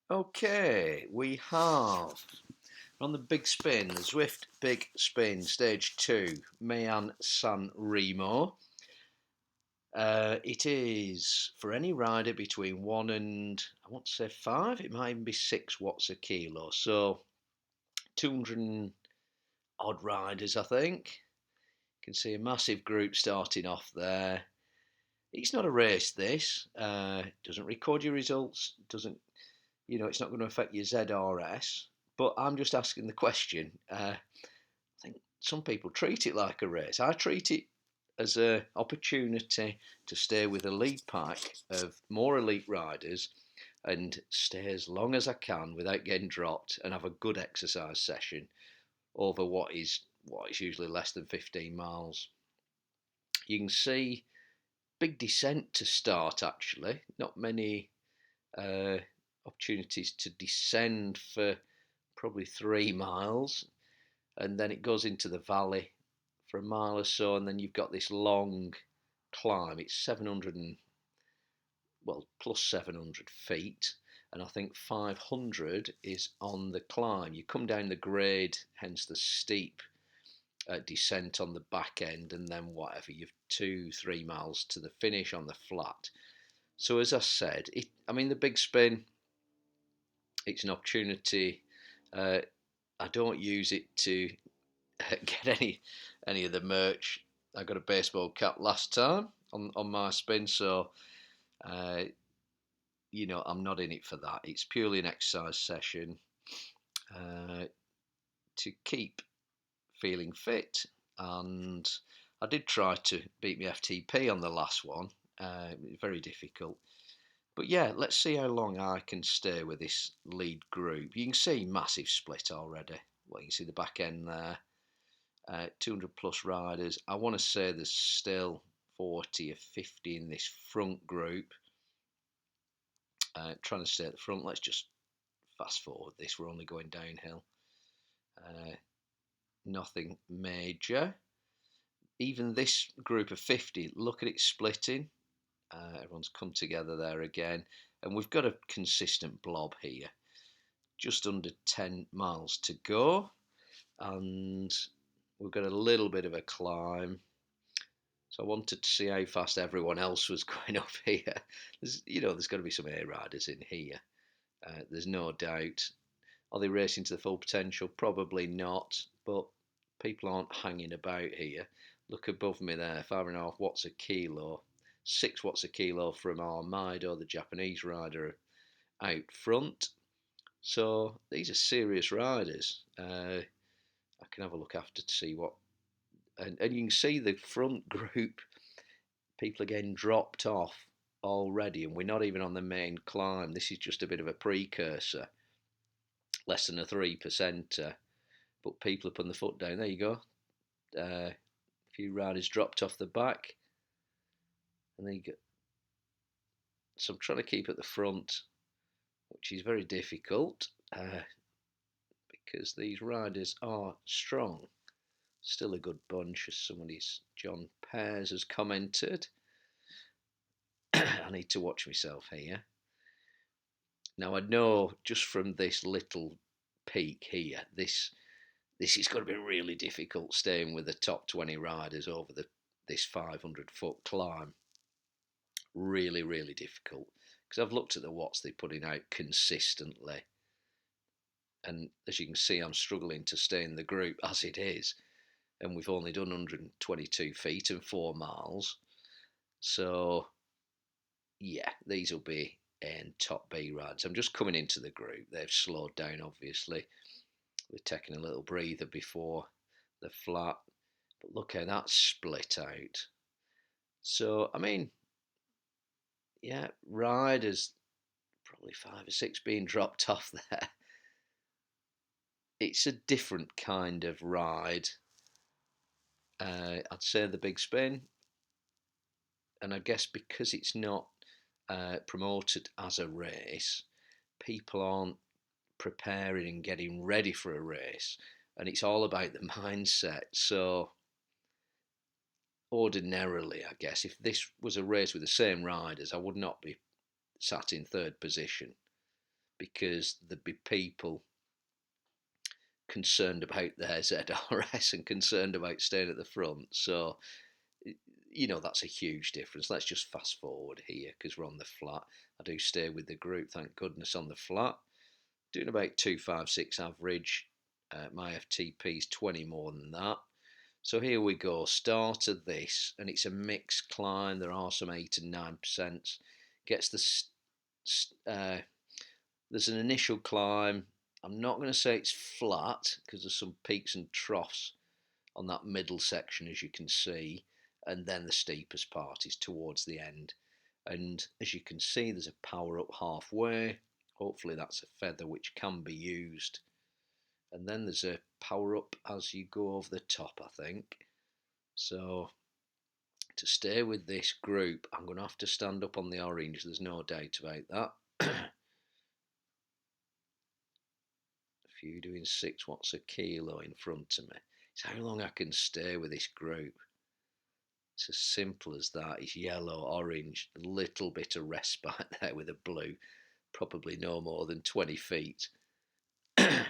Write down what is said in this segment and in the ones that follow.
Okay, we have on the big spin, the Zwift Big Spin, Stage 2, Mayan San Remo. It is for any rider between 1 and, I want to say 5, it might even be 6 watts a kilo. So 200 odd riders, I think. You can see a massive group starting off there. It's not a race, this. Doesn't record your results, doesn't, it's not going to affect your ZRS. But I'm just asking the question. I think some people treat it like a race. I treat it as an opportunity to stay with a lead pack of more elite riders and stay as long as I can without getting dropped and have a good exercise session over what is usually less than 15 miles. You can see big descent to start, actually. Not many uh, opportunities to descend for probably 3 miles, and then it goes into the valley for a mile or so, and then you've got this long climb. It's 700 and plus 700 feet, and I think 500 is on the climb. You come down the grade, hence the steep descent on the back end, and then whatever, you've 2-3 miles to the finish on the flat. So as I said, the big spin, it's an opportunity. I don't use it to get any of the merch. I got a baseball cap last time on my spin, so uh, I'm not in it for that. It's purely an exercise session uh, to keep feeling fit, and I did try to beat my FTP on the last one. Very difficult. But yeah, let's see how long I can stay with this lead group. You can see massive split already. Well, you can see the back end there. 200 plus riders. I want to say there's still 40 or 50 in this front group. Trying to stay at the front. Let's just fast forward this. We're only going downhill. Uh, Nothing major. Even this group of 50, look at it splitting. Everyone's come together there again. And we've got a consistent blob here. Just under 10 miles to go. And we've got a little bit of a climb. So I wanted to see how fast everyone else was going up here. There's got to be some air riders in here. There's no doubt. Are they racing to the full potential? Probably not. But people aren't hanging about here. Look above me there, 5.5 watts a kilo, 6 watts a kilo from Armaido, the Japanese rider, out front. So these are serious riders. I can have a look after to see what. And you can see the front group, people are getting dropped off already, and we're not even on the main climb. This is just a bit of a precursor, less than a 3%. But people are putting the foot down. There you go. A few riders dropped off the back. And there you go. So I'm trying to keep at the front, which is very difficult because these riders are strong. Still a good bunch, as somebody's John Pears has commented. I need to watch myself here. Now I know just from this little peak here, this is going to be really difficult staying with the top 20 riders over this 500-foot climb. Really, really difficult because I've looked at the watts they're putting out consistently, and as you can see, I'm struggling to stay in the group as it is, and we've only done 122 feet and 4 miles. So yeah, these will be top B rides. I'm just coming into the group. They've slowed down, obviously. We're taking a little breather before the flat. But look how that's split out. So, yeah, riders, probably 5 or 6 being dropped off there. It's a different kind of ride. I'd say the big spin. And I guess because it's not promoted as a race, people aren't preparing and getting ready for a race, and it's all about the mindset. So ordinarily, I guess if this was a race with the same riders, I would not be sat in third position. because there'd be people concerned about their ZRS and concerned about staying at the front. So, you know, that's a huge difference. Let's just fast forward here because we're on the flat. I do stay with the group, thank goodness, on the flat. Doing about 256 average. My FTP is 20 more than that. So here we go, start of this, and it's a mixed climb. There are some 8 and 9%. Gets the there's an initial climb. I'm not going to say it's flat because there's some peaks and troughs on that middle section, as you can see, and then the steepest part is towards the end. And as you can see, there's a power up halfway. Hopefully that's a feather which can be used. And then there's a power up as you go over the top, I think. So to stay with this group, I'm going to have to stand up on the orange. There's no doubt about that. A few doing 6 watts a kilo in front of me. It's how long I can stay with this group. It's as simple as that. It's yellow, orange, a little bit of respite there with a blue. Probably no more than 20 feet. I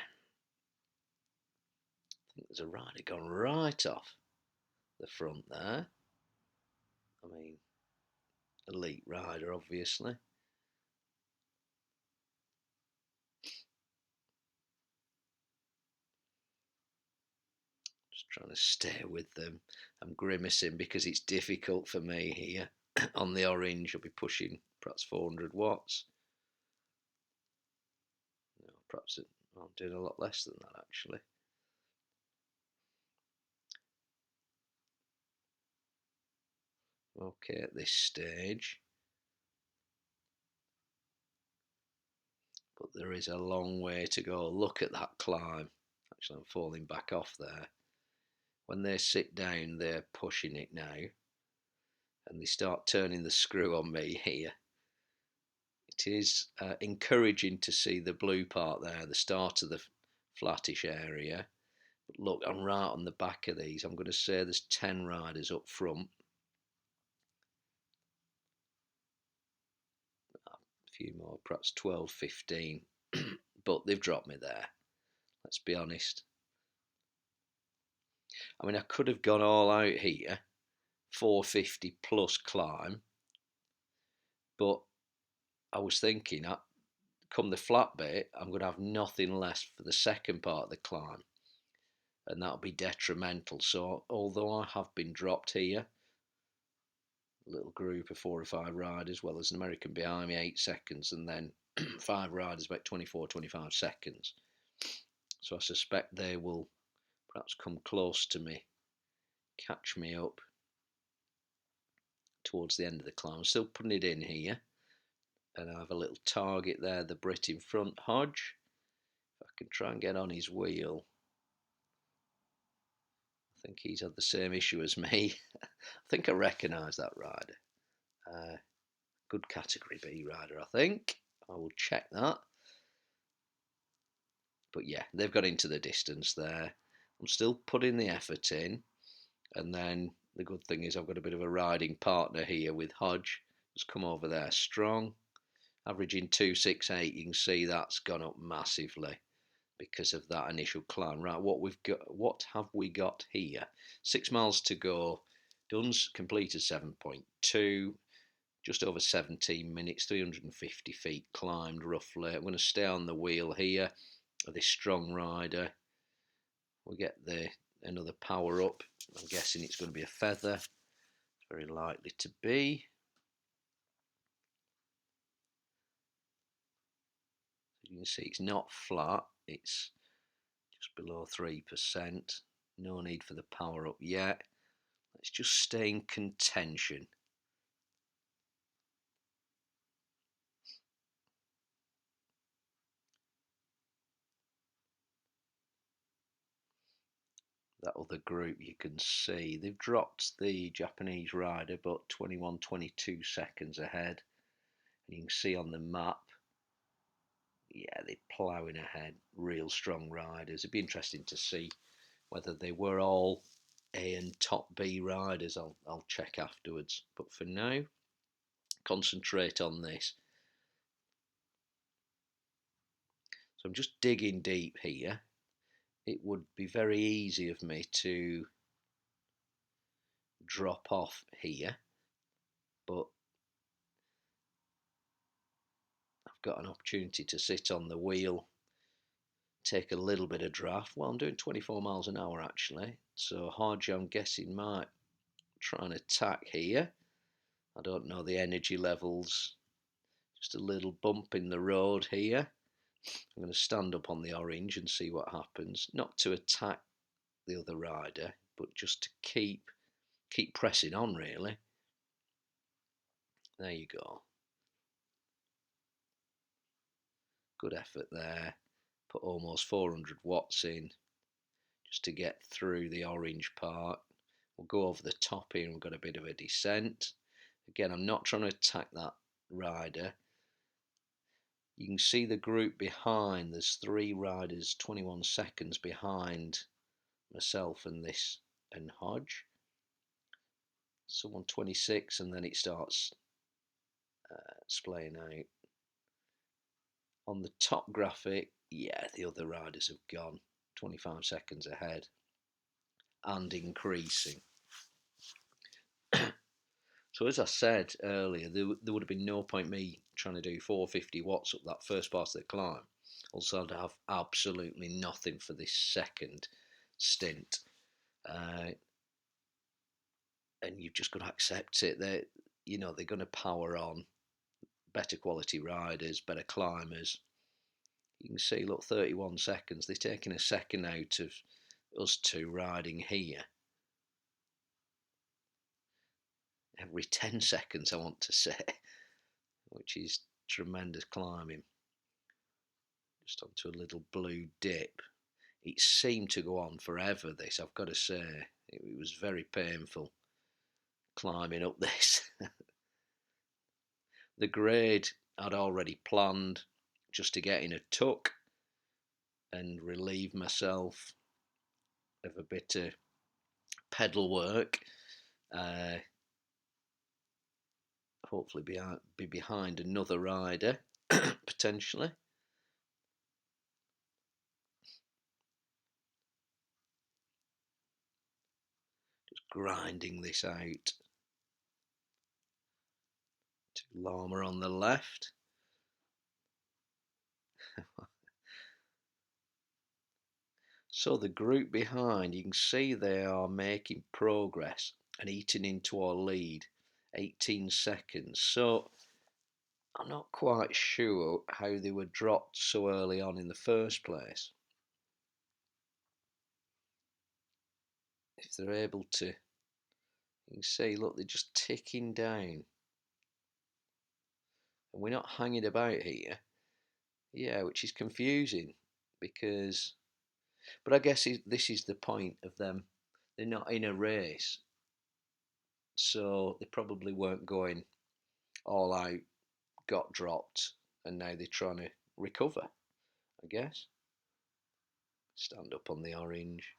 think there's a rider gone right off the front there. I mean, elite rider, obviously. Just trying to stay with them. I'm grimacing because it's difficult for me here. On the orange, I'll be pushing perhaps 400 watts. No, perhaps I'm doing a lot less than that, actually. Okay, at this stage. But there is a long way to go. Look at that climb. Actually, I'm falling back off there. When they sit down, they're pushing it now. And they start turning the screw on me here. It is encouraging to see the blue part there, the start of the flattish area. But look, I'm right on the back of these. I'm going to say there's 10 riders up front. A few more, perhaps 12, 15. But they've dropped me there. Let's be honest. I mean, I could have gone all out here, 450 plus climb. But I was thinking, come the flat bit, I'm going to have nothing left for the second part of the climb. And that'll be detrimental. So although I have been dropped here, a little group of 4 or 5 riders, well, there's an American behind me, 8 seconds, and then 5 riders about 24, 25 seconds. So I suspect they will perhaps come close to me, catch me up towards the end of the climb. I'm still putting it in here. And I have a little target there, the Brit in front, Hodge. If I can try and get on his wheel. I think he's had the same issue as me. I think I recognise that rider. Good category B rider, I think. I will check that. But yeah, they've got into the distance there. I'm still putting the effort in. And then the good thing is I've got a bit of a riding partner here with Hodge. Has come over there strong. Averaging 268, you can see that's gone up massively because of that initial climb. Right, what have we got here? 6 miles to go. Dunn's completed 7.2, just over 17 minutes, 350 feet climbed roughly. I'm going to stay on the wheel here of this strong rider. We'll get another power up. I'm guessing it's going to be a feather. It's very likely to be. You can see it's not flat, it's just below 3%. No need for the power up yet. Let's just stay in contention. That other group you can see, they've dropped the Japanese rider but 21, 22 seconds ahead. And you can see on the map, yeah, they're ploughing ahead, real strong riders. It'd be interesting to see whether they were all A and top B riders. I'll check afterwards. But for now, concentrate on this. So I'm just digging deep here. It would be very easy of me to drop off here, but I've got an opportunity to sit on the wheel, take a little bit of draft. Well, I'm doing 24 miles an hour actually, so Hodge, I'm guessing, might try and attack here. I don't know the energy levels. Just a little bump in the road here. I'm going to stand up on the orange and see what happens. Not to attack the other rider, but just to keep pressing on, really. There you go. Good effort there. Put almost 400 watts in just to get through the orange part. We'll go over the top here and we've got a bit of a descent. Again, I'm not trying to attack that rider. You can see the group behind. There's 3 riders 21 seconds behind myself and this and Hodge. Someone 26, and then it starts splaying out. On the top graphic, yeah, the other riders have gone 25 seconds ahead and increasing. So as I said earlier, there would have been no point me trying to do 450 watts up that first part of the climb. Also, I'd have absolutely nothing for this second stint. And you've just got to accept it. They're going to power on. Better quality riders, better climbers. You can see, look, 31 seconds. They're taking a second out of us two riding here. Every 10 seconds, I want to say, which is tremendous climbing. Just onto a little blue dip. It seemed to go on forever, this, I've got to say. It was very painful climbing up this. The grade I'd already planned just to get in a tuck and relieve myself of a bit of pedal work. Hopefully be behind another rider, potentially. Just grinding this out. To Llama on the left. So the group behind, you can see they are making progress and eating into our lead. 18 seconds. So I'm not quite sure how they were dropped so early on in the first place. If they're able to, you can see, look, they're just ticking down. And we're not hanging about here. Yeah, which is confusing because, but I guess this is the point of them. They're not in a race, so they probably weren't going all out, got dropped, and now they're trying to recover, I guess. Stand up on the orange.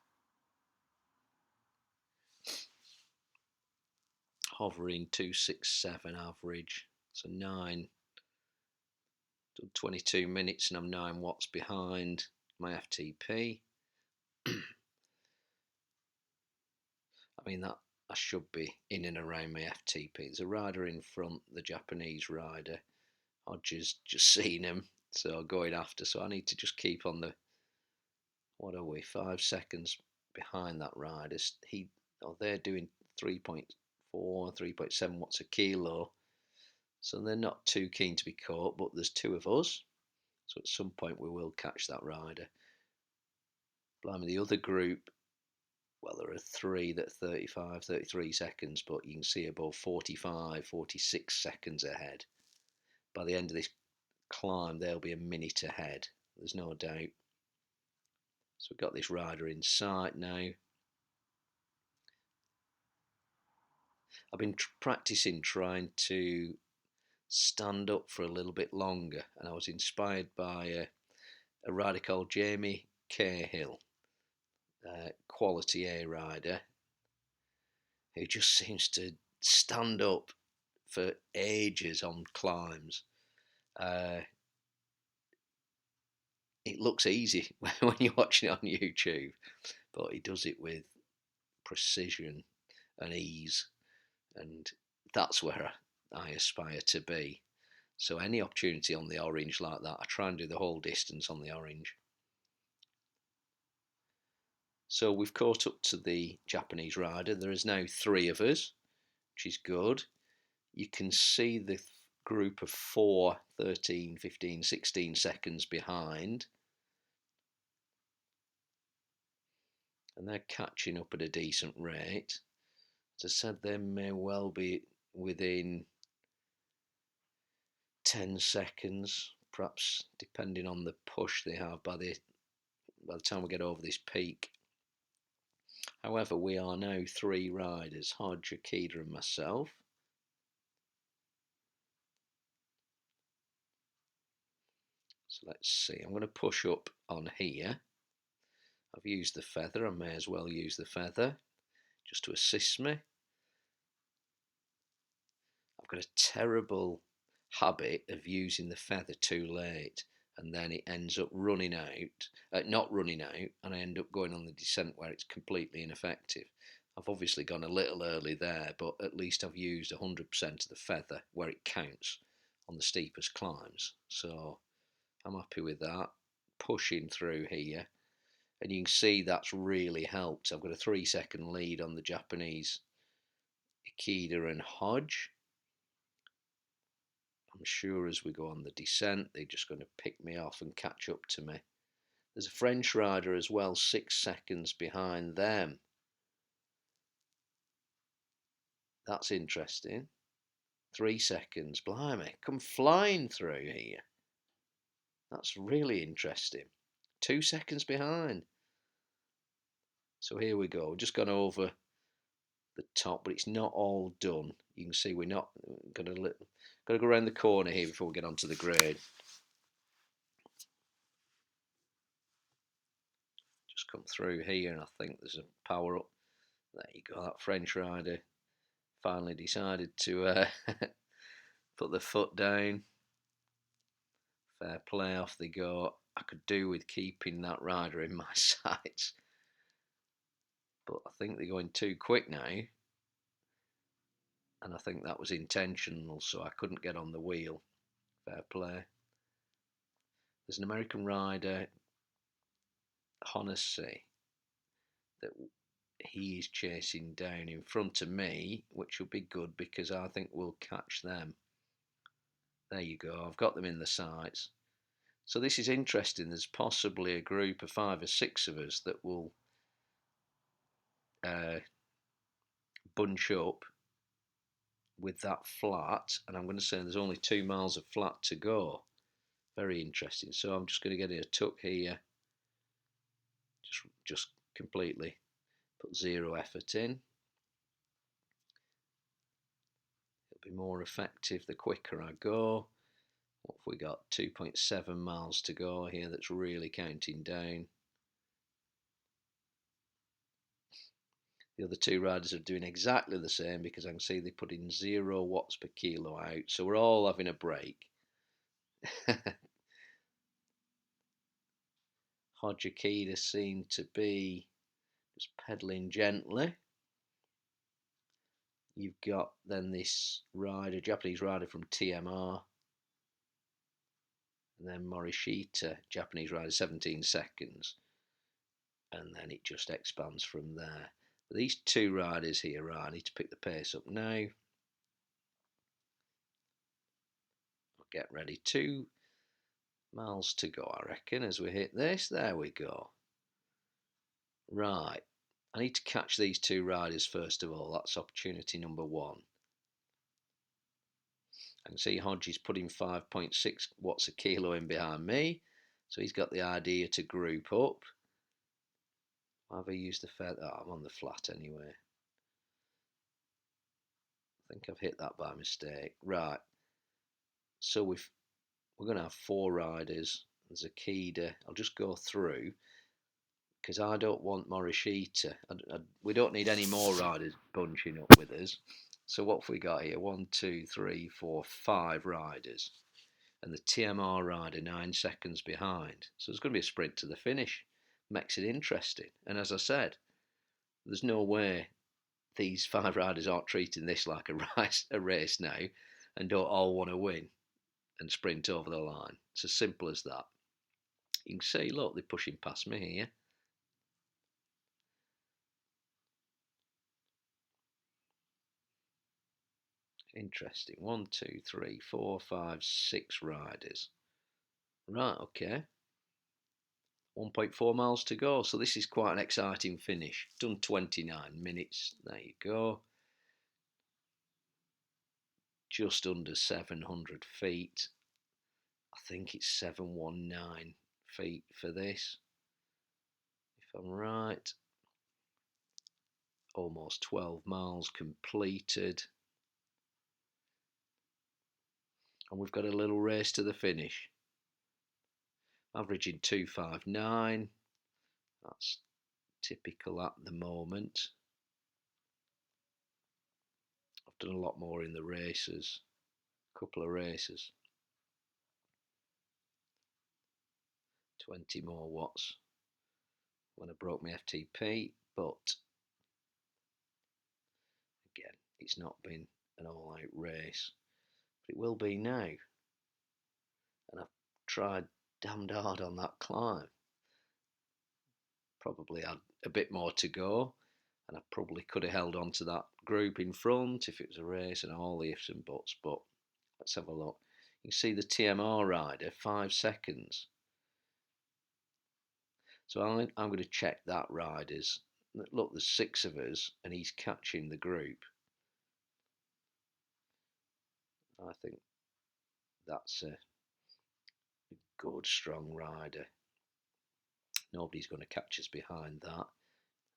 Hovering 267 average, so 9. Done 22 minutes and I'm 9 watts behind my FTP. I mean, that I should be in and around my FTP. There's a rider in front, the Japanese rider. I've just seen him, so going after. So I need to just keep on the, what are we, 5 seconds behind that rider. They're doing 3.4, 3.7 watts a kilo. So they're not too keen to be caught, but there's 2 of us. So at some point we will catch that rider. Blimey, the other group, well, there are 3 that are 35, 33 seconds, but you can see above 45, 46 seconds ahead. By the end of this climb, they'll be a minute ahead. There's no doubt. So we've got this rider in sight now. I've been practicing trying to stand up for a little bit longer, and I was inspired by a rider called Jamie Cahill, quality A rider, who just seems to stand up for ages on climbs. it looks easy when you're watching it on YouTube, but he does it with precision and ease, and that's where I aspire to be. So any opportunity on the orange like that, I try and do the whole distance on the orange. So we've caught up to the Japanese rider. There is now 3 of us, which is good. You can see the group of 4, 13, 15, 16 seconds behind. And they're catching up at a decent rate. As I said, they may well be within 10 seconds, perhaps depending on the push they have by the time we get over this peak. However, we are now 3 riders, Hodge, Akida and myself. So let's see, I'm going to push up on here. I've used the feather, I may as well use the feather just to assist me. I've got a terrible habit of using the feather too late, and then it ends up running out, not running out, and I end up going on the descent where it's completely ineffective. I've obviously gone a little early there, but at least I've used 100% of the feather where it counts on the steepest climbs. So I'm happy with that. Pushing through here, and you can see that's really helped. I've got a 3-second lead on the Japanese Ikeda and Hodge. I'm sure as we go on the descent, they're just going to pick me off and catch up to me. There's a French rider as well, 6 seconds behind them. That's interesting. 3 seconds, blimey, come flying through here. That's really interesting. 2 seconds behind. So here we go. We've just gone over the top, but it's not all done. You can see we're not got to go around the corner here before we get onto the grade. Just come through here, and I think there's a power up. There you go. That French rider finally decided to put the foot down. Fair play, off they go. I could do with keeping that rider in my sights, but I think they're going too quick now, and I think that was intentional, so I couldn't get on the wheel. Fair play. There's an American rider, Honesty, that he is chasing down in front of me, which will be good because I think we'll catch them. There you go, I've got them in the sights. So this is interesting. There's possibly a group of 5 or 6 of us that will bunch up with that flat, and I'm going to say there's only 2 miles of flat to go. Very interesting. So I'm just going to get a tuck here, just completely put 0 effort in. It'll be more effective the quicker I go. What have we got? 2.7 miles to go here. That's really counting down. The other 2 riders are doing exactly the same because I can see they're putting 0 watts per kilo out. So we're all having a break. Hodjakida seem to be just pedalling gently. You've got then this rider, Japanese rider from TMR, and then Morishita, Japanese rider, 17 seconds, and then it just expands from there. But these 2 riders here, right, I need to pick the pace up now. I'll get ready. 2 miles to go, I reckon, as we hit this. There we go. Right, I need to catch these 2 riders first of all. That's opportunity number 1. I can see Hodge is putting 5.6 watts a kilo in behind me, so he's got the idea to group up. Have I used the feather? Oh, I'm on the flat anyway. I think I've hit that by mistake. Right, so we're going to have 4 riders. There's Akida. I'll just go through because I don't want Morishita. We don't need any more riders bunching up with us. So what have we got here? 1, 2, 3, 4, 5 riders. and the TMR rider 9 seconds behind. So there's going to be a sprint to the finish. Makes it interesting. And as I said, there's no way these 5 riders aren't treating this like a race now and don't all want to win and sprint over the line. It's as simple as that. You can see, look, they're pushing past me here. Interesting. 1, 2, 3, 4, 5, 6 riders. Right, okay. 1.4 miles to go. So this is quite an exciting finish. Done 29 minutes. There you go. Just under 700 feet. I think it's 719 feet for this, if I'm right. Almost 12 miles completed. And we've got a little race to the finish. Averaging 259. That's typical at the moment. I've done a lot more in the races. A couple of races. 20 more watts when I broke my FTP, but again, it's not been an all-out race, but it will be now. And I've tried damned hard on that climb. Probably had a bit more to go, and I probably could have held on to that group in front if it was a race and all the ifs and buts, but let's have a look. You can see the TMR rider, 5 seconds. So I'm going to check that riders. Look, there's 6 of us, and he's catching the group. I think that's a good, strong rider. Nobody's going to catch us behind that.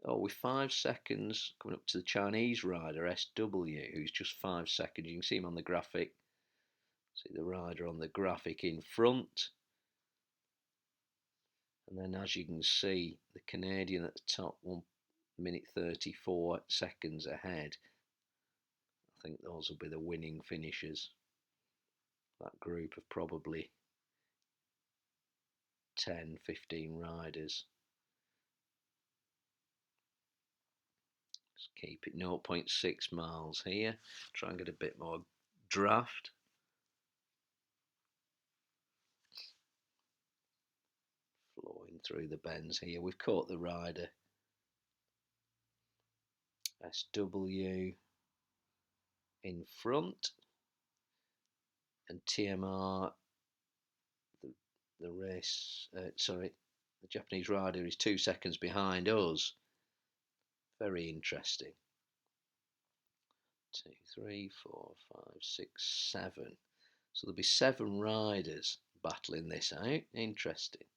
Oh, with 5 seconds, coming up to the Chinese rider, SW, who's just 5 seconds. You can see him on the graphic. See the rider on the graphic in front. And then as you can see, the Canadian at the top, 1 minute 34 seconds ahead. I think those will be the winning finishers. That group of probably 10, 15 riders. Just keep it 0.6 miles here. Try and get a bit more draft. Flowing through the bends here. We've caught the rider. SW in front. And TMR, the race, the Japanese rider is 2 seconds behind us. Very interesting. 2, 3, 4, 5, 6, 7. So there'll be 7 riders battling this out. Interesting.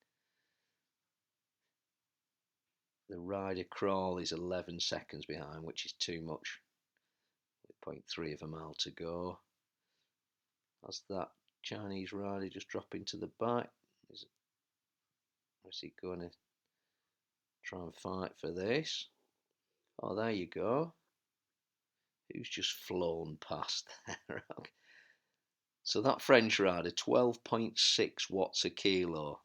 The rider crawl is 11 seconds behind, which is too much. 0.3 of a mile to go. As that Chinese rider just dropping to the back. Is he going to try and fight for this? Oh, there you go. Who's just flown past there? So that French rider, 12.6 watts a kilo.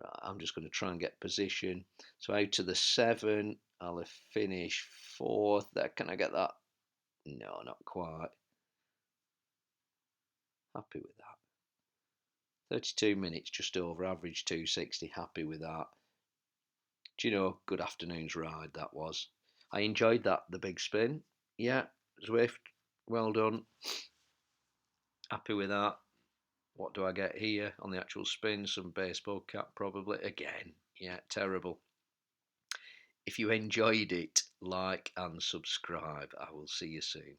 Right, I'm just going to try and get position. So out to the 7, I'll finish 4th. There, can I get that? No, not quite. Happy with that. 32 minutes, just over, average 260. Happy with that. Do you know, good afternoon's ride that was. I enjoyed that, the big spin. Yeah, Zwift, well done. Happy with that. What do I get here on the actual spin? Some baseball cap probably. Again, yeah, terrible. If you enjoyed it, like and subscribe. I will see you soon.